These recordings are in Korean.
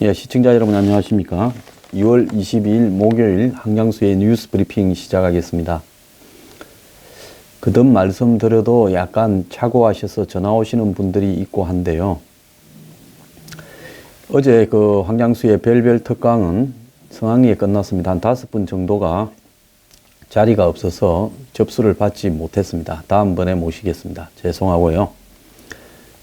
예, 시청자 여러분 안녕하십니까. 2월 22일 목요일 한강수의 뉴스 브리핑 시작하겠습니다. 거듭 말씀드려도 약간 착오하셔서 전화 오시는 분들이 있고 한데요. 어제 그 한강수의 별별 특강은 성황리에 끝났습니다. 한 5분 정도가 자리가 없어서 접수를 받지 못했습니다. 다음번에 모시겠습니다. 죄송하고요.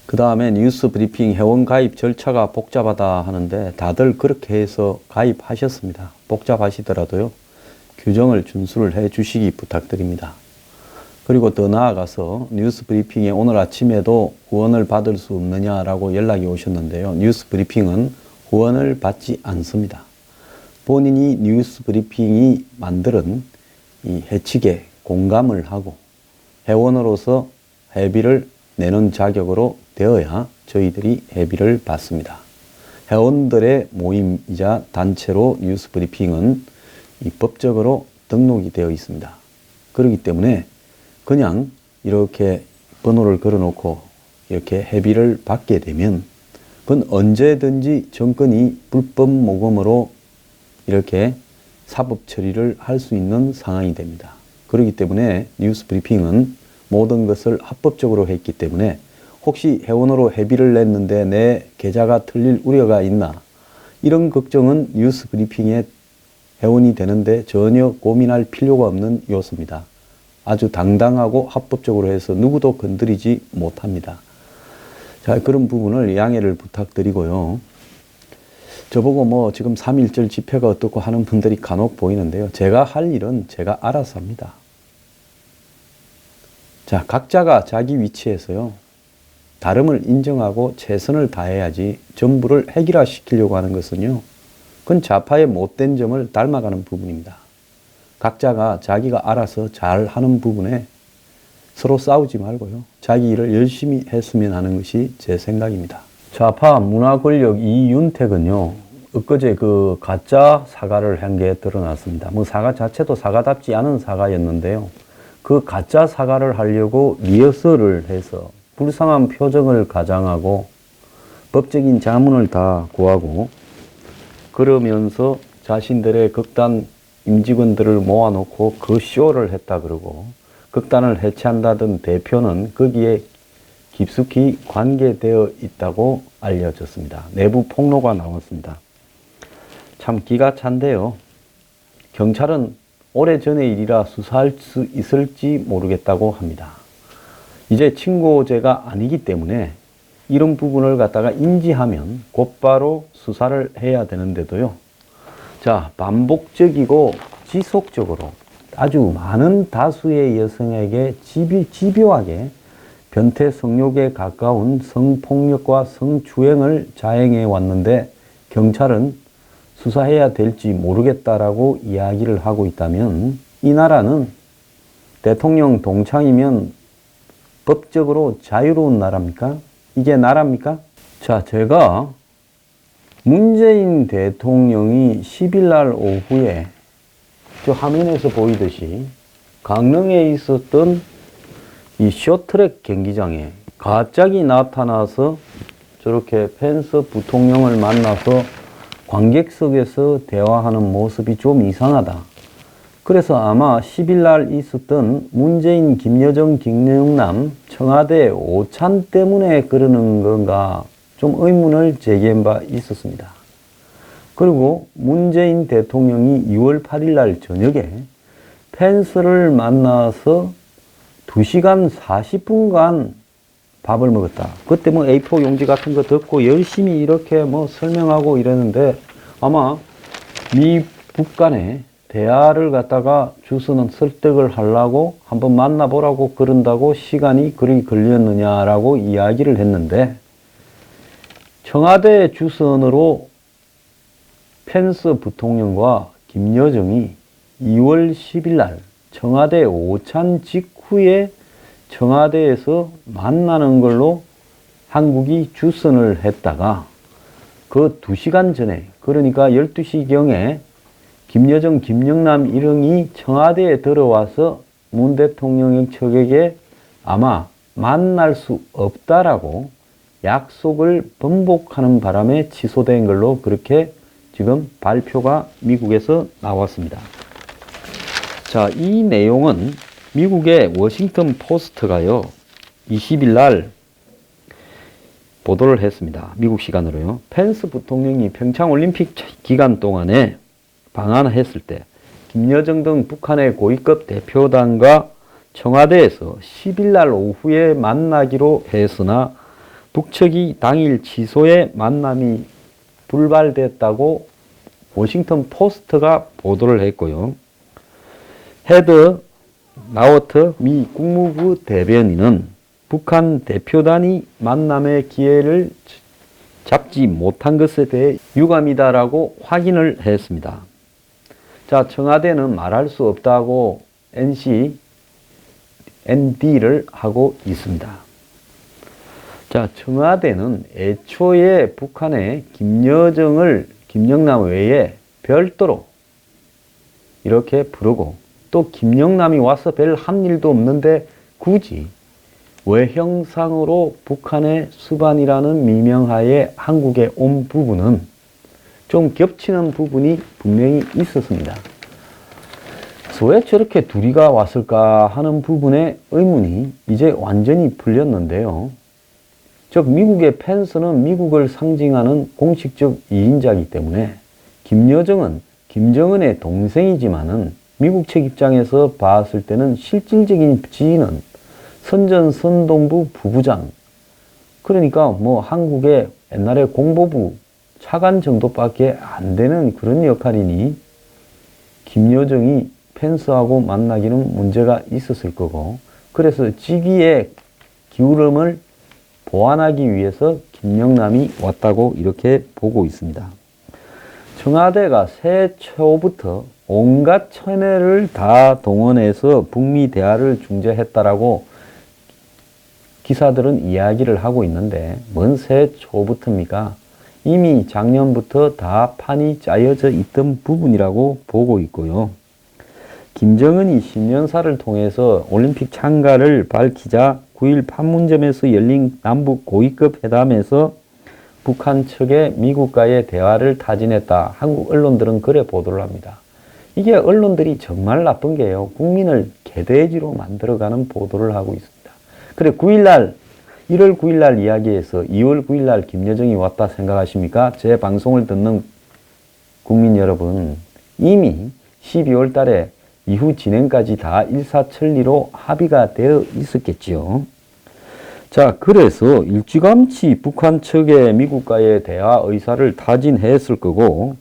그 다음에 뉴스 브리핑 회원 가입 절차가 복잡하다 하는데 다들 그렇게 해서 가입하셨습니다. 복잡하시더라도요. 규정을 준수를 해 주시기 부탁드립니다. 그리고 더 나아가서 뉴스 브리핑에 오늘 아침에도 후원을 받을 수 없느냐라고 연락이 오셨는데요. 뉴스 브리핑은 후원을 받지 않습니다. 본인이 뉴스 브리핑이 만드는 이 해칙에 공감을 하고 회원으로서 회비를 내는 자격으로 되어야 저희들이 회비를 받습니다. 회원들의 모임이자 단체로 뉴스 브리핑은 법적으로 등록이 되어 있습니다. 그렇기 때문에 그냥 이렇게 번호를 걸어놓고 이렇게 회비를 받게 되면 그건 언제든지 정권이 불법 모금으로 이렇게 사법 처리를 할 수 있는 상황이 됩니다. 그렇기 때문에 뉴스 브리핑은 모든 것을 합법적으로 했기 때문에 혹시 회원으로 회비를 냈는데 내 계좌가 틀릴 우려가 있나, 이런 걱정은 뉴스 브리핑의 회원이 되는데 전혀 고민할 필요가 없는 요소입니다. 아주 당당하고 합법적으로 해서 누구도 건드리지 못합니다. 자, 그런 부분을 양해를 부탁드리고요. 저보고 뭐 지금 3.1절 집회가 어떻고 하는 분들이 간혹 보이는데요. 제가 할 일은 제가 알아서 합니다. 자, 각자가 자기 위치에서요. 다름을 인정하고 최선을 다해야지 전부를 해결화시키려고 하는 것은요. 그건 좌파의 못된 점을 닮아가는 부분입니다. 각자가 자기가 알아서 잘하는 부분에 서로 싸우지 말고요. 자기 일을 열심히 했으면 하는 것이 제 생각입니다. 좌파 문화권력 이윤택은요. 엊그제 그 가짜 사과를 한 게 드러났습니다. 뭐 사과 자체도 사과답지 않은 사과였는데요. 그 가짜 사과를 하려고 리허설을 해서 불쌍한 표정을 가장하고 법적인 자문을 다 구하고 그러면서 자신들의 극단 임직원들을 모아놓고 그 쇼를 했다 그러고 극단을 해체한다던 대표는 거기에 깊숙이 관계되어 있다고 알려졌습니다. 내부 폭로가 나왔습니다. 참 기가 찬데요. 경찰은 오래전의 일이라 수사할 수 있을지 모르겠다고 합니다. 이제 친고죄가 아니기 때문에 이런 부분을 갖다가 인지하면 곧바로 수사를 해야 되는데도요. 자, 반복적이고 지속적으로 아주 많은 다수의 여성에게 집요하게 변태 성욕에 가까운 성폭력과 성추행을 자행해 왔는데 경찰은 수사해야 될지 모르겠다라고 이야기를 하고 있다면 이 나라는 대통령 동창이면 법적으로 자유로운 나라입니까? 이게 나라입니까? 자, 제가 문재인 대통령이 10일 날 오후에 저 화면에서 보이듯이 강릉에 있었던 이 쇼트랙 경기장에 갑자기 나타나서 저렇게 펜스 부통령을 만나서 관객석에서 대화하는 모습이 좀 이상하다. 그래서 아마 10일 날 있었던 문재인, 김여정, 김영남 청와대 오찬 때문에 그러는 건가 좀 의문을 제기한 바 있었습니다. 그리고 문재인 대통령이 2월 8일 날 저녁에 펜스를 만나서 2시간 40분간 밥을 먹었다. 그때 뭐 A4 용지 같은 거 듣고 열심히 이렇게 뭐 설명하고 이러는데 아마 미 북 간의 대화를 갖다가 주스는 설득을 하려고 한번 만나보라고 그런다고 시간이 그리 걸렸느냐라고 이야기를 했는데 청와대 주선으로 펜스 부통령과 김여정이 2월 10일 날 청와대 오찬 직후에 청와대에서 만나는 걸로 한국이 주선을 했다가 그 2시간 전에 그러니까 12시경에 김여정, 김영남 일행이 청와대에 들어와서 문 대통령 측에게 아마 만날 수 없다라고 약속을 번복하는 바람에 취소된 걸로 그렇게 지금 발표가 미국에서 나왔습니다. 자, 이 내용은 미국의 워싱턴 포스트가요, 20일 날 보도를 했습니다. 미국 시간으로요. 펜스 부통령이 평창 올림픽 기간 동안에 방한했을 때 김여정 등 북한의 고위급 대표단과 청와대에서 10일 날 오후에 만나기로 했으나 북측이 당일 취소해 만남이 불발됐다고 워싱턴 포스트가 보도를 했고요. 헤드 나우트 미 국무부 대변인은 북한 대표단이 만남의 기회를 잡지 못한 것에 대해 유감이다라고 확인을 했습니다. 자, 청와대는 말할 수 없다고 ND를 하고 있습니다. 자, 청와대는 애초에 북한의 김영남 외에 별도로 이렇게 부르고 또 김영남이 와서 별 한 일도 없는데 굳이 외형상으로 북한의 수반이라는 미명하에 한국에 온 부분은 좀 겹치는 부분이 분명히 있었습니다. 그래서 왜 저렇게 둘이가 왔을까 하는 부분의 의문이 이제 완전히 풀렸는데요. 즉 미국의 펜스는 미국을 상징하는 공식적 2인자이기 때문에 김여정은 김정은의 동생이지만은 미국 측 입장에서 봤을 때는 실질적인 지인은 선전선동부 부부장, 그러니까 뭐 한국의 옛날에 공보부 차관 정도밖에 안 되는 그런 역할이니 김여정이 펜스하고 만나기는 문제가 있었을 거고, 그래서 직위의 기울음을 보완하기 위해서 김영남이 왔다고 이렇게 보고 있습니다. 청와대가 새해 초부터 온갖 채널을 다 동원해서 북미 대화를 중재했다라고 기사들은 이야기를 하고 있는데 뭔 새해 초부터입니까? 이미 작년부터 다 판이 짜여져 있던 부분이라고 보고 있고요. 김정은이 신년사를 통해서 올림픽 참가를 밝히자 9일 판문점에서 열린 남북 고위급 회담에서 북한 측에 미국과의 대화를 타진했다. 한국 언론들은 그래 보도를 합니다. 이게 언론들이 정말 나쁜 게요. 국민을 개돼지로 만들어가는 보도를 하고 있습니다. 그래 1월 9일날 이야기해서 2월 9일날 김여정이 왔다 생각하십니까? 제 방송을 듣는 국민 여러분, 이미 12월 달에 이후 진행까지 다 일사천리로 합의가 되어 있었겠지요. 자, 그래서 일찌감치 북한 측의 미국과의 대화 의사를 타진했을 거고,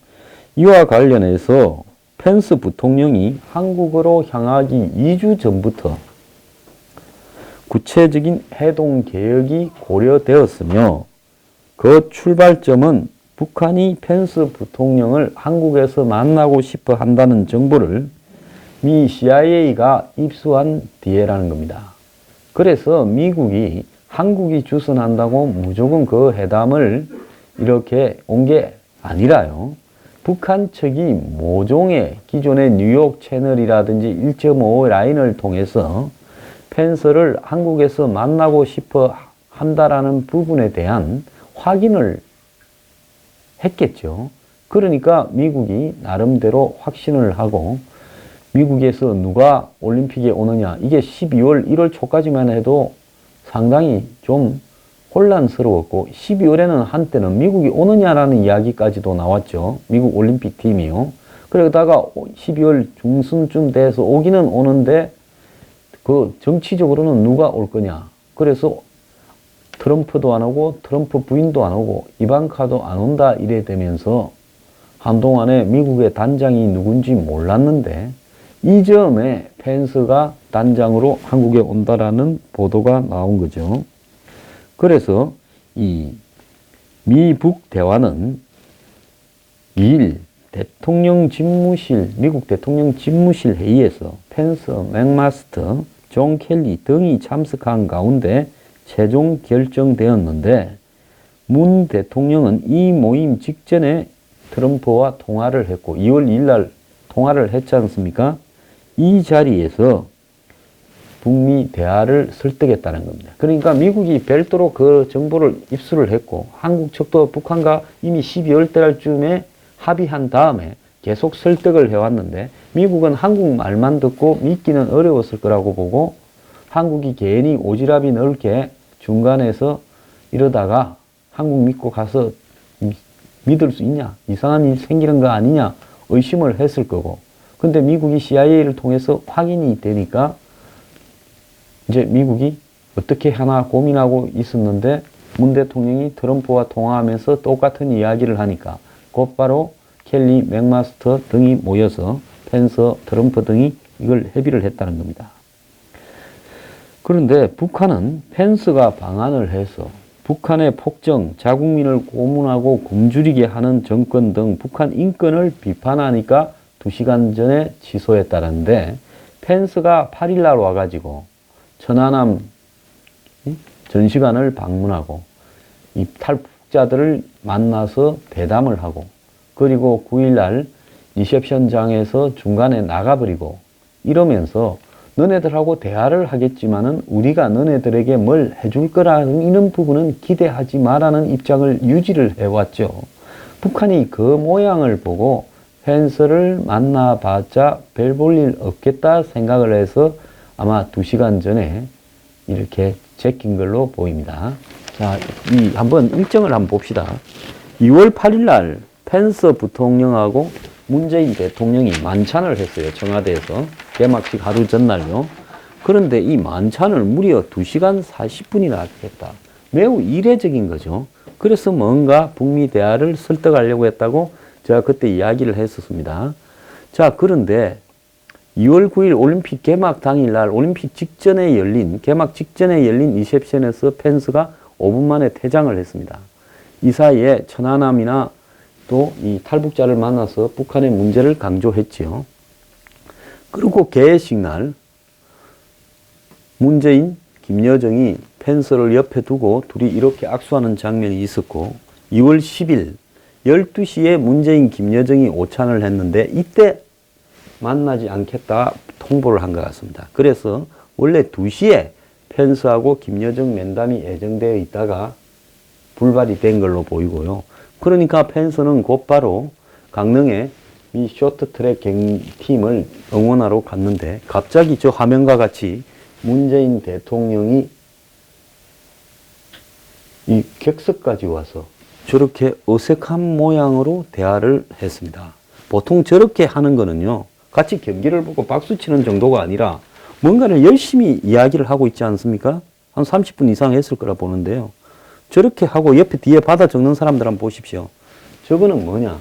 이와 관련해서 펜스 부통령이 한국으로 향하기 2주 전부터 구체적인 해동 계획이 고려되었으며 그 출발점은 북한이 펜스 부통령을 한국에서 만나고 싶어 한다는 정보를 미 CIA가 입수한 뒤에라는 겁니다. 그래서 미국이 한국이 주선한다고 무조건 그 회담을 이렇게 온 게 아니라요. 북한 측이 모종의 기존의 뉴욕 채널이라든지 1.5 라인을 통해서 펜스를 한국에서 만나고 싶어 한다라는 부분에 대한 확인을 했겠죠. 그러니까 미국이 나름대로 확신을 하고 미국에서 누가 올림픽에 오느냐, 이게 12월, 1월 초까지만 해도 상당히 좀 혼란스러웠고 12월에는 한때는 미국이 오느냐라는 이야기까지도 나왔죠. 미국 올림픽 팀이요. 그러다가 12월 중순쯤 돼서 오기는 오는데 그 정치적으로는 누가 올 거냐. 그래서 트럼프도 안 오고 트럼프 부인도 안 오고 이방카도 안 온다 이래 되면서 한동안에 미국의 단장이 누군지 몰랐는데 이 점에 펜스가 단장으로 한국에 온다라는 보도가 나온 거죠. 그래서 이 미북 대화는 2일 미국 대통령 집무실 회의에서 펜스, 맥마스터, 존 켈리 등이 참석한 가운데 최종 결정되었는데 문 대통령은 이 모임 직전에 트럼프와 통화를 했고 2월 2일 날 통화를 했지 않습니까? 이 자리에서 북미 대화를 설득했다는 겁니다. 그러니까 미국이 별도로 그 정보를 입수를 했고 한국 측도 북한과 이미 12월 달쯤에 합의한 다음에 계속 설득을 해왔는데 미국은 한국 말만 듣고 믿기는 어려웠을 거라고 보고 한국이 괜히 오지랖이 넓게 중간에서 이러다가 한국 믿고 가서 믿을 수 있냐? 이상한 일 생기는 거 아니냐? 의심을 했을 거고. 근데 미국이 CIA를 통해서 확인이 되니까 이제 미국이 어떻게 하나 고민하고 있었는데 문 대통령이 트럼프와 통화하면서 똑같은 이야기를 하니까 곧바로 켈리, 맥마스터 등이 모여서 펜스, 트럼프 등이 이걸 협의를 했다는 겁니다. 그런데 북한은 펜스가 방한을 해서 북한의 폭정, 자국민을 고문하고 굶주리게 하는 정권 등 북한 인권을 비판하니까 2시간 전에 취소했다는데 펜스가 8일날 와가지고 천안함 전시관을 방문하고 이 탈북자들을 만나서 대담을 하고 그리고 9일날 리셉션장에서 중간에 나가버리고 이러면서 너네들하고 대화를 하겠지만은 우리가 너네들에게 뭘 해줄 거라는 부분은 기대하지 마라는 입장을 유지를 해왔죠. 북한이 그 모양을 보고 펜스를 만나봤자 별 볼 일 없겠다 생각을 해서 아마 2시간 전에 이렇게 제낀 걸로 보입니다. 자, 한번 일정을 한번 봅시다. 2월 8일 날 펜스 부통령하고 문재인 대통령이 만찬을 했어요. 청와대에서. 개막식 하루 전날요. 그런데 이 만찬을 무려 2시간 40분이나 했다. 매우 이례적인 거죠. 그래서 뭔가 북미 대화를 설득하려고 했다고 제가 그때 이야기를 했었습니다. 자, 그런데 2월 9일 올림픽 개막 당일날 올림픽 직전에 열린 개막 직전에 열린 리셉션에서 펜스가 5분 만에 퇴장을 했습니다. 이 사이에 천안함이나 또 이 탈북자를 만나서 북한의 문제를 강조했지요. 그리고 개회식 날 문재인, 김여정이 펜스를 옆에 두고 둘이 이렇게 악수하는 장면이 있었고 2월 10일 12시에 문재인, 김여정이 오찬을 했는데 이때 만나지 않겠다 통보를 한 것 같습니다. 그래서 원래 2시에 펜스하고 김여정 면담이 예정되어 있다가 불발이 된 걸로 보이고요. 그러니까 펜스는 곧바로 강릉에 이 쇼트트랙 경팀을 응원하러 갔는데 갑자기 저 화면과 같이 문재인 대통령이 이 객석까지 와서 저렇게 어색한 모양으로 대화를 했습니다. 보통 저렇게 하는 거는요, 같이 경기를 보고 박수 치는 정도가 아니라 뭔가를 열심히 이야기를 하고 있지 않습니까? 한 30분 이상 했을 거라 보는데요. 저렇게 하고 옆에 뒤에 받아 적는 사람들 한번 보십시오. 저거는 뭐냐?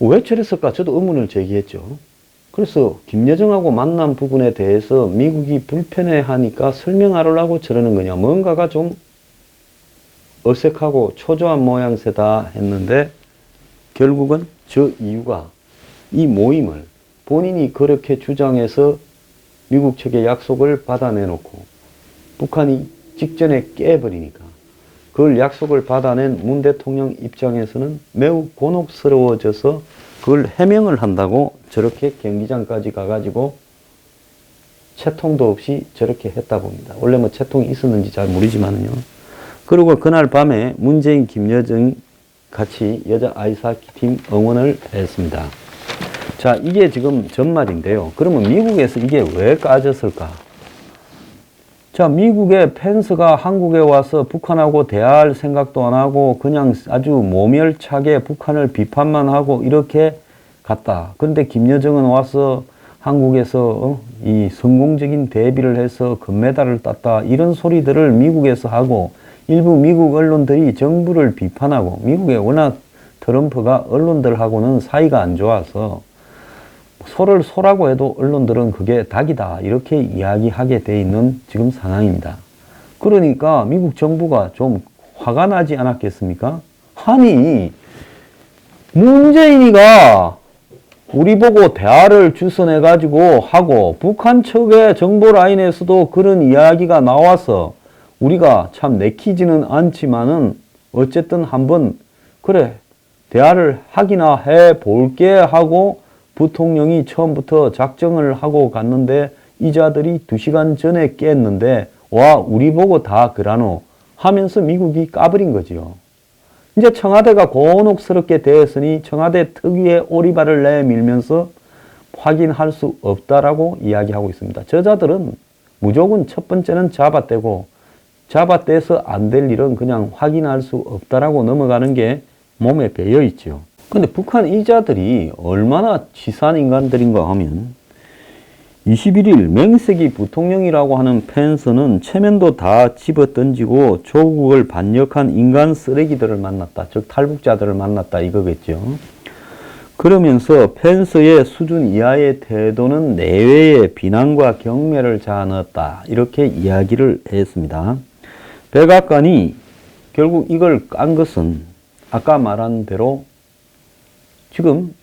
왜 저랬을까? 저도 의문을 제기했죠. 그래서 김여정하고 만난 부분에 대해서 미국이 불편해하니까 설명하려고 저러는 거냐? 뭔가가 좀 어색하고 초조한 모양새다 했는데 결국은 저 이유가 이 모임을 본인이 그렇게 주장해서 미국 측의 약속을 받아내놓고 북한이 직전에 깨버리니까 그걸 약속을 받아낸 문 대통령 입장에서는 매우 곤혹스러워져서 그걸 해명을 한다고 저렇게 경기장까지 가가지고 채통도 없이 저렇게 했다 봅니다. 원래 뭐 채통이 있었는지 잘 모르지만요. 그리고 그날 밤에 문재인, 김여정 같이 여자 아이스하키 팀 응원을 했습니다. 자, 이게 지금 전말인데요. 그러면 미국에서 이게 왜 까졌을까? 자, 미국의 펜스가 한국에 와서 북한하고 대화할 생각도 안 하고 그냥 아주 모멸차게 북한을 비판만 하고 이렇게 갔다. 근데 김여정은 와서 한국에서 이 성공적인 데뷔를 해서 금메달을 땄다. 이런 소리들을 미국에서 하고 일부 미국 언론들이 정부를 비판하고 미국에 워낙 트럼프가 언론들하고는 사이가 안 좋아서 소를 소라고 해도 언론들은 그게 닭이다 이렇게 이야기하게 돼 있는 지금 상황입니다. 그러니까 미국 정부가 좀 화가 나지 않았겠습니까? 아니 문재인이가 우리 보고 대화를 주선해 가지고 하고 북한 측의 정보 라인에서도 그런 이야기가 나와서 우리가 참 내키지는 않지만은 어쨌든 한번 그래 대화를 하기나 해 볼게 하고 부통령이 처음부터 작정을 하고 갔는데 이자들이 2시간 전에 깼는데 와 우리 보고 다 그라노 하면서 미국이 까버린 거지요. 이제 청와대가 곤혹스럽게 되었으니 청와대 특유의 오리발을 내밀면서 확인할 수 없다라고 이야기하고 있습니다. 저자들은 무조건 첫 번째는 잡아떼고 잡아떼서 안 될 일은 그냥 확인할 수 없다라고 넘어가는 게 몸에 배어 있죠. 근데 북한 이자들이 얼마나 치사한 인간들인가 하면 21일 맹세기 부통령이라고 하는 펜스는 체면도 다 집어던지고 조국을 반역한 인간 쓰레기들을 만났다. 즉 탈북자들을 만났다 이거겠죠. 그러면서 펜스의 수준 이하의 태도는 내외의 비난과 경멸을 자아넣었다. 이렇게 이야기를 했습니다. 백악관이 결국 이걸 깐 것은 아까 말한 대로 지금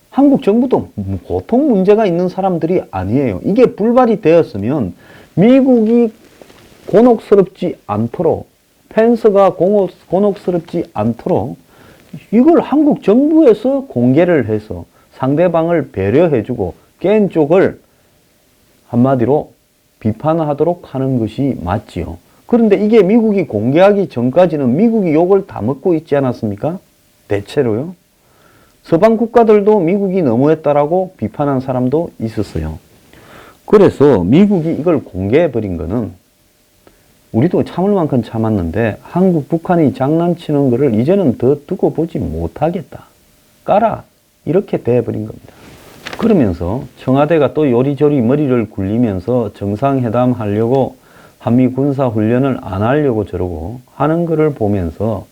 한국 정부도 보통 문제가 있는 사람들이 아니에요. 이게 불발이 되었으면 미국이 곤혹스럽지 않도록 펜스가 곤혹스럽지 않도록 이걸 한국 정부에서 공개를 해서 상대방을 배려해주고 깬 쪽을 한마디로 비판하도록 하는 것이 맞지요. 그런데 이게 미국이 공개하기 전까지는 미국이 욕을 다 먹고 있지 않았습니까? 대체로요. 서방 국가들도 미국이 너무했다라고 비판한 사람도 있었어요. 그래서 미국이 이걸 공개해버린 거는 우리도 참을 만큼 참았는데 한국, 북한이 장난치는 거를 이제는 더 두고 보지 못하겠다. 까라. 이렇게 돼버린 겁니다. 그러면서 청와대가 또 요리조리 머리를 굴리면서 정상회담 하려고 한미 군사훈련을 안 하려고 저러고 하는 거를 보면서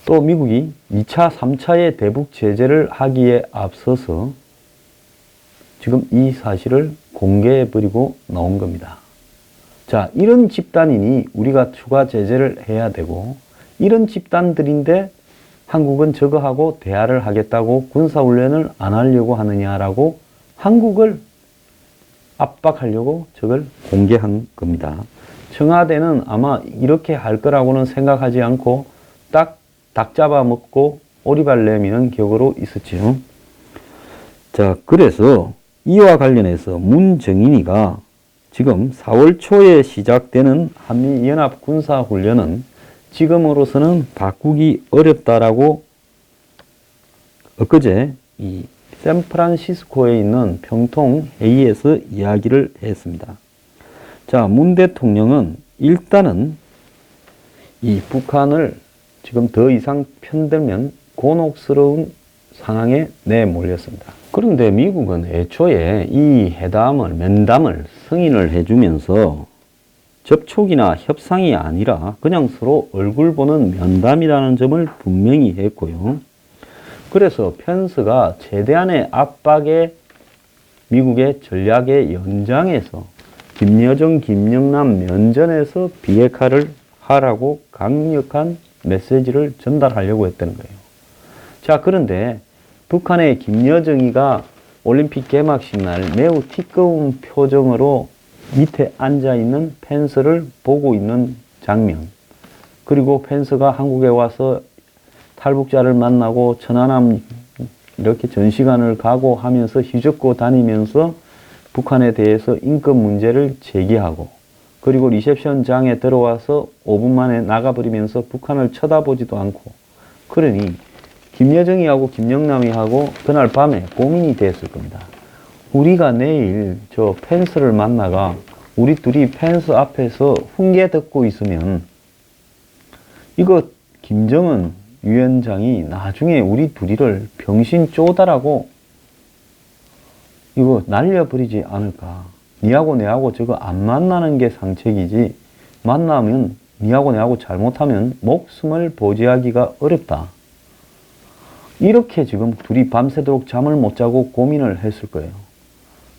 또 미국이 2차, 3차의 대북 제재를 하기에 앞서서 지금 이 사실을 공개해버리고 나온 겁니다. 자, 이런 집단이니 우리가 추가 제재를 해야 되고 이런 집단들인데 한국은 저거하고 대화를 하겠다고 군사훈련을 안 하려고 하느냐라고 한국을 압박하려고 저걸 공개한 겁니다. 청와대는 아마 이렇게 할 거라고는 생각하지 않고 딱 닭 잡아먹고 오리발 내미는 격으로 있었지요. 자, 그래서 이와 관련해서 문정인이가 지금 4월 초에 시작되는 한미연합 군사훈련은 지금으로서는 바꾸기 어렵다라고 엊그제 이 샌프란시스코에 있는 평통 회의에서 이야기를 했습니다. 자, 문 대통령은 일단은 이 북한을 지금 더 이상 편들면 곤혹스러운 상황에 내몰렸습니다. 그런데 미국은 애초에 이 면담을 승인을 해주면서 접촉이나 협상이 아니라 그냥 서로 얼굴 보는 면담이라는 점을 분명히 했고요. 그래서 펜스가 최대한의 압박에 미국의 전략의 연장에서 김여정, 김영남 면전에서 비핵화를 하라고 강력한 메시지를 전달하려고 했다는 거예요. 자, 그런데 북한의 김여정이가 올림픽 개막식 날 매우 티꺼운 표정으로 밑에 앉아있는 펜스를 보고 있는 장면, 그리고 펜스가 한국에 와서 탈북자를 만나고 천안함 이렇게 전시관을 가고 하면서 휘젓고 다니면서 북한에 대해서 인권 문제를 제기하고, 그리고 리셉션장에 들어와서 5분 만에 나가버리면서 북한을 쳐다보지도 않고, 그러니 김여정이하고 김영남이하고 그날 밤에 고민이 됐을 겁니다. 우리가 내일 저 펜스를 만나가 우리 둘이 펜스 앞에서 훈계 듣고 있으면 이거 김정은 위원장이 나중에 우리 둘이를 병신 쪼다라고 이거 날려버리지 않을까. 니하고 내하고 저거 안 만나는 게 상책이지, 만나면 니하고 내하고 잘못하면 목숨을 보지하기가 어렵다. 이렇게 지금 둘이 밤새도록 잠을 못 자고 고민을 했을 거예요.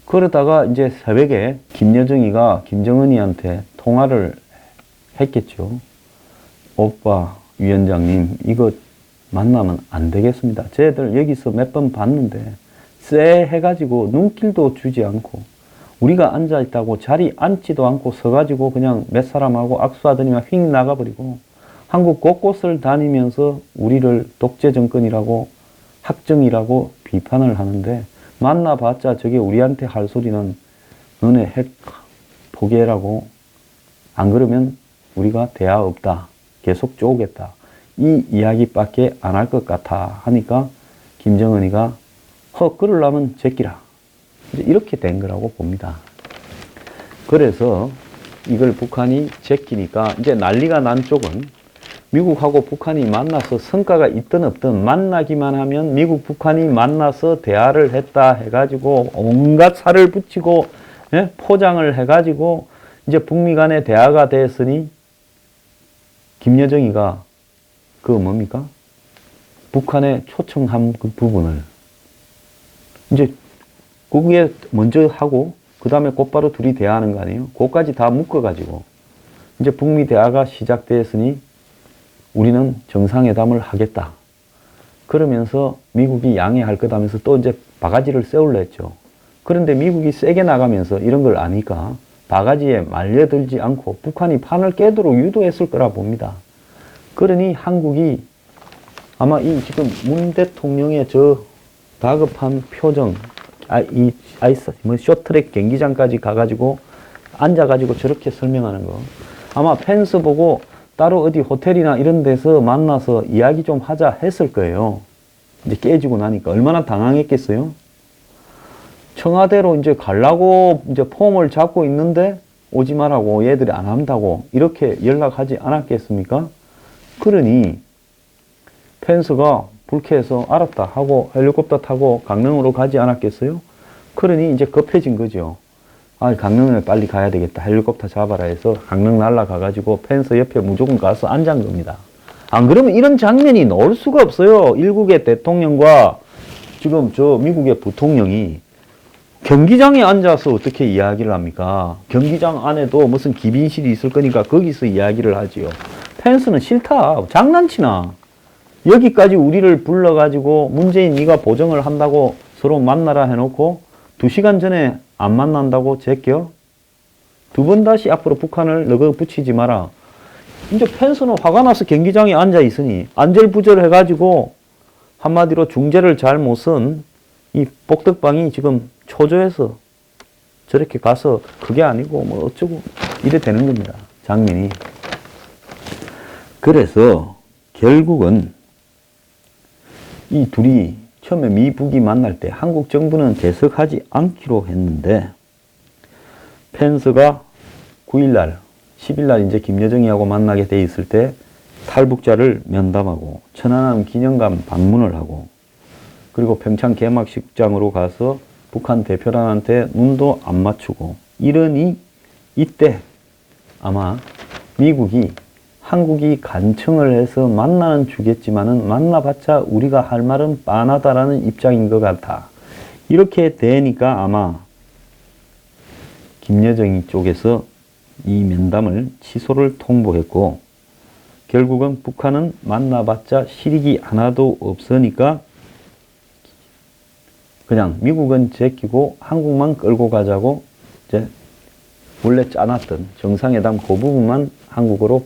그러다가 이제 새벽에 김여정이가 김정은이한테 통화를 했겠죠. 오빠, 위원장님, 이거 만나면 안 되겠습니다. 쟤들 여기서 몇 번 봤는데 쎄 해가지고 눈길도 주지 않고 우리가 앉아있다고 자리 앉지도 않고 서가지고 그냥 몇 사람하고 악수하더니만 휙 나가버리고 한국 곳곳을 다니면서 우리를 독재 정권이라고 학정이라고 비판을 하는데, 만나봤자 저게 우리한테 할 소리는 너네 핵 포기해라고. 안 그러면 우리가 대화 없다. 계속 쪼겠다. 이 이야기밖에 안 할 것 같아 하니까 김정은이가 그러려면 제끼라. 이렇게 된 거라고 봅니다. 그래서 이걸 북한이 제끼니까 이제 난리가 난 쪽은 미국하고 북한이 만나서 성과가 있든 없든 만나기만 하면 미국, 북한이 만나서 대화를 했다 해가지고 온갖 살을 붙이고 포장을 해가지고 이제 북미 간의 대화가 됐으니 김여정이가 그 뭡니까? 북한에 초청한 그 부분을 이제 거기에 먼저 하고 그 다음에 곧바로 둘이 대화하는 거 아니에요? 그것까지 다 묶어가지고 이제 북미 대화가 시작되었으니 우리는 정상회담을 하겠다. 그러면서 미국이 양해할 거다면서 또 이제 바가지를 세우려 했죠. 그런데 미국이 세게 나가면서 이런 걸 아니까 바가지에 말려들지 않고 북한이 판을 깨도록 유도했을 거라 봅니다. 그러니 한국이 아마 이 지금 문 대통령의 저 다급한 표정, 쇼트트랙 경기장까지 가가지고 앉아가지고 저렇게 설명하는 거. 아마 펜스 보고 따로 어디 호텔이나 이런 데서 만나서 이야기 좀 하자 했을 거예요. 이제 깨지고 나니까 얼마나 당황했겠어요? 청와대로 이제 가려고 이제 폼을 잡고 있는데 오지 말라고 얘들이 안 한다고 이렇게 연락하지 않았겠습니까? 그러니 펜스가 불쾌해서 알았다 하고 헬리콥터 타고 강릉으로 가지 않았겠어요? 그러니 이제 급해진 거죠. 강릉에 빨리 가야 되겠다. 헬리콥터 잡아라 해서 강릉 날아가가지고 펜스 옆에 무조건 가서 앉은 겁니다. 안 그러면 이런 장면이 나올 수가 없어요. 일국의 대통령과 지금 저 미국의 부통령이 경기장에 앉아서 어떻게 이야기를 합니까? 경기장 안에도 무슨 기빈실이 있을 거니까 거기서 이야기를 하지요. 펜스는 싫다. 장난치나. 여기까지 우리를 불러가지고 문재인 네가 보정을 한다고 서로 만나라 해놓고 2시간 전에 안 만난다고 제껴? 두 번 다시 앞으로 북한을 너거 붙이지 마라. 이제 펜스는 화가 나서 경기장에 앉아 있으니 안절부절 해가지고 한마디로 중재를 잘 못 쓴 이 복덕방이 지금 초조해서 저렇게 가서 그게 아니고 뭐 어쩌고 이래 되는 겁니다. 장면이. 그래서 결국은 이 둘이 처음에 미, 북이 만날 때 한국 정부는 대석하지 않기로 했는데 펜스가 9일날, 10일날 이제 김여정이하고 만나게 돼 있을 때 탈북자를 면담하고 천안함 기념관 방문을 하고 그리고 평창 개막식장으로 가서 북한 대표단한테 눈도 안 맞추고 이러니 이때 아마 미국이 한국이 간청을 해서 만나는 주겠지만은 만나봤자 우리가 할 말은 빤하다라는 입장인 것 같아. 이렇게 되니까 아마 김여정이 쪽에서 이 면담을 취소를 통보했고 결국은 북한은 만나봤자 실익이 하나도 없으니까 그냥 미국은 제끼고 한국만 끌고 가자고 이제 원래 짜놨던 정상회담 그 부분만 한국으로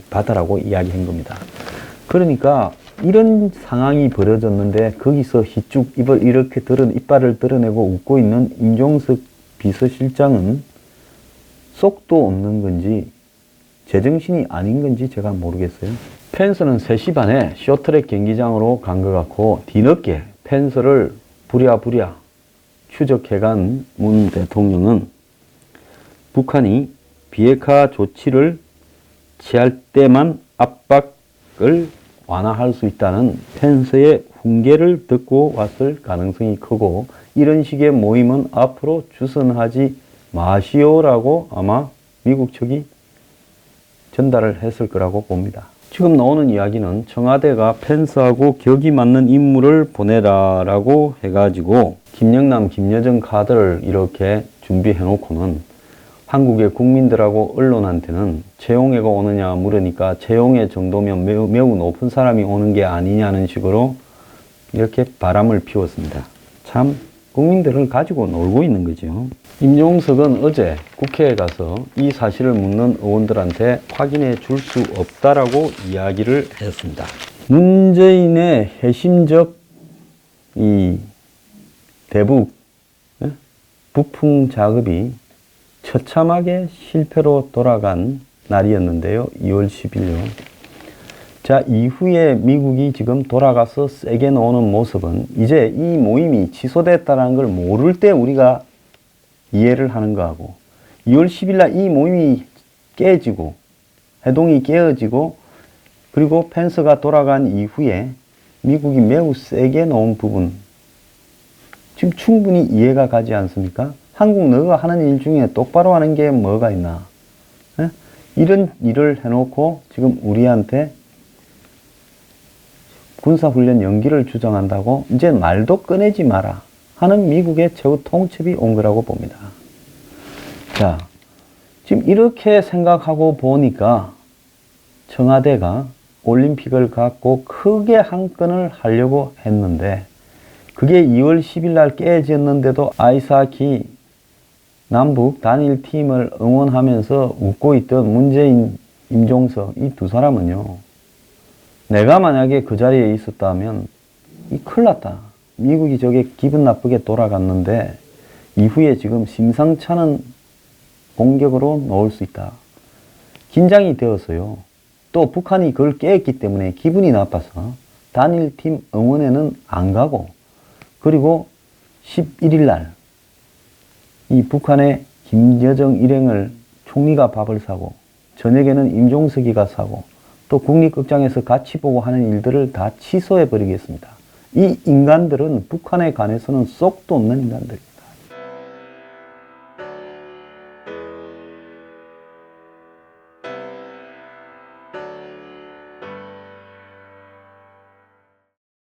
받아라고 이야기한 겁니다. 그러니까 이런 상황이 벌어졌는데 거기서 희쭉 이빨을 드러내고 웃고 있는 임종석 비서실장은 속도 없는 건지 제정신이 아닌 건지 제가 모르겠어요. 펜스는 3시 반에 쇼트트랙 경기장으로 간 것 같고 뒤늦게 펜스를 부랴부랴 추적해간 문 대통령은 북한이 비핵화 조치를 취할 때만 압박을 완화할 수 있다는 펜스의 훈계를 듣고 왔을 가능성이 크고 이런 식의 모임은 앞으로 주선하지 마시오라고 아마 미국 측이 전달을 했을 거라고 봅니다. 지금 나오는 이야기는 청와대가 펜스하고 격이 맞는 인물을 보내라라고 해가지고 김영남, 김여정 카드를 이렇게 준비해 놓고는 한국의 국민들하고 언론한테는 최용해가 오느냐 물으니까 최용해 정도면 매우 높은 사람이 오는 게 아니냐는 식으로 이렇게 바람을 피웠습니다. 참 국민들을 가지고 놀고 있는 거죠. 임종석은 어제 국회에 가서 이 사실을 묻는 의원들한테 확인해 줄 수 없다라고 이야기를 했습니다. 문재인의 핵심적 이 대북 북풍 작업이 처참하게 실패로 돌아간 날이었는데요. 2월 10일요. 자, 이후에 미국이 지금 돌아가서 세게 나오는 모습은 이제 이 모임이 취소됐다는 걸 모를 때 우리가 이해를 하는 거하고 2월 10일 날 이 모임이 깨지고 해동이 깨어지고 그리고 펜스가 돌아간 이후에 미국이 매우 세게 놓은 부분 지금 충분히 이해가 가지 않습니까? 한국 너가 하는 일 중에 똑바로 하는 게 뭐가 있나? 에? 이런 일을 해놓고 지금 우리한테 군사훈련 연기를 주장한다고 이제 말도 꺼내지 마라 하는 미국의 최후 통첩이 온 거라고 봅니다. 자, 지금 이렇게 생각하고 보니까 청와대가 올림픽을 갖고 크게 한 건을 하려고 했는데 그게 2월 10일 날 깨졌는데도 아이스하키 남북 단일팀을 응원하면서 웃고 있던 문재인, 임종석 이 두 사람은요. 내가 만약에 그 자리에 있었다면 큰일 났다. 미국이 저게 기분 나쁘게 돌아갔는데 이후에 지금 심상찮은 공격으로 나올 수 있다. 긴장이 되어서요. 또 북한이 그걸 깨했기 때문에 기분이 나빠서 단일팀 응원에는 안 가고 그리고 11일 날 이 북한의 김여정 일행을 총리가 밥을 사고 저녁에는 임종석이가 사고 또 국립극장에서 같이 보고 하는 일들을 다 취소해 버리겠습니다. 이 인간들은 북한에 관해서는 쏙도 없는 인간들.